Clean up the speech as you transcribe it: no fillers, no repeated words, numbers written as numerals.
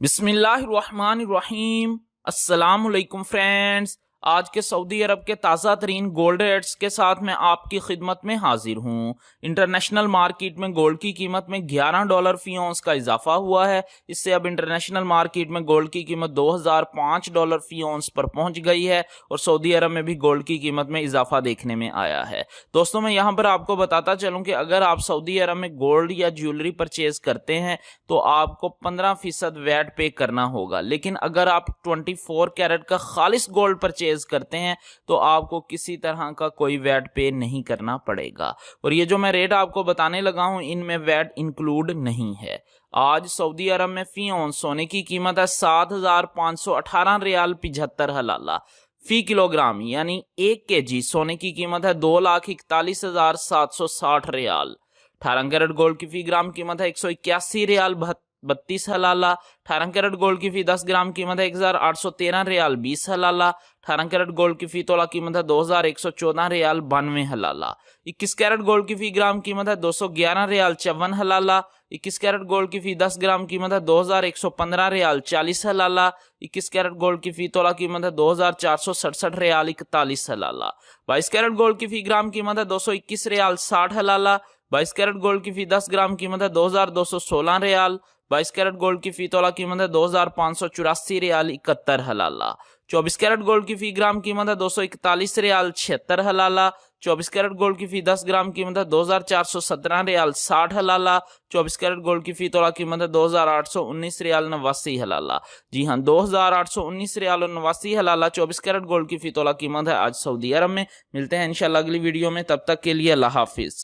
बिस्मिल्लाहिर्रहमानिर्रहीम। अस्सलामुअलैकुम फ्रेंड्स, आज के सऊदी अरब के ताज़ा तरीन गोल्ड रेट्स के साथ मैं आपकी खिदमत में हाजिर हूँ। इंटरनेशनल मार्केट में गोल्ड की कीमत में $11 फी औंस का इजाफा हुआ है। इससे अब इंटरनेशनल मार्केट में गोल्ड की कीमत $2005 फी औंस पर पहुंच गई है और सऊदी अरब में भी गोल्ड की कीमत में इजाफा देखने में आया है। दोस्तों, मैं यहाँ पर आपको बताता चलूँ कि अगर आप सऊदी अरब में गोल्ड या ज्वेलरी परचेज करते हैं तो आपको 15% वैट पे करना होगा, लेकिन अगर आप 24 कैरेट का खालिस गोल्ड परचेज करते हैं तो आपको किसी तरह का कोई वैट पे नहीं करना पड़ेगा। और ये जो मैं रेट आपको बताने लगा हूं, इनमें वैट इंक्लूड नहीं है। आज सऊदी अरब में फी औंस सोने की कीमत है 7,518 रियाल 75 हलाला फी किलोग्राम, यानी 1 kg सोने की कीमत है 2,41,760 रियाल। 18 कैरेट गोल्ड की फी ग्राम कीमत है 181 रियाल 32 हलाला। 18 कैरेट गोल्ड की फी 10 ग्राम कीमत है 1,813 रियाल 20 हलाला। 18 कैरेट गोल्ड की फी तोला कीमत है 2,114 रियाल 92 हलाला। 21 कैरेट गोल्ड की फी ग्राम कीमत है 211 रियाल 54 हलाला। 21 कैरेट गोल्ड की फी 10 ग्राम कीमत है 2,115 रियाल 40 हलाला। 21 कैरेट गोल्ड की फी तोला कीमत है 2,467 रियाल 41 हलाला। 22 कैरेट गोल्ड की फी ग्राम कीमत है 221 रियाल 60 हलाला। 22 कैरेट गोल्ड की फी 10 ग्राम कीमत है 2,216 रियाल। 22 कैरेट गोल्ड की फी तोला कीमत है 2,584 रियाल 71 हलाला। 24 कैरेट गोल्ड की फी ग्राम कीमत है 241 रियाल 76 हलाला। 24 कैरेट गोल्ड की फी 10 ग्राम कीमत है 2,417 रियाल 60 हलाला। 24 कैरेट गोल्ड की फी तोला कीमत है 2,819 रियाल 89 हलाला। जी हाँ, 2,819 रियाल 89 हलाला 24 कैरेट गोल्ड की फी तोला कीमत है आज सऊदी अरब में। मिलते हैं इंशाल्लाह अगली वीडियो में, तब तक के लिए अल्लाह हाफिज।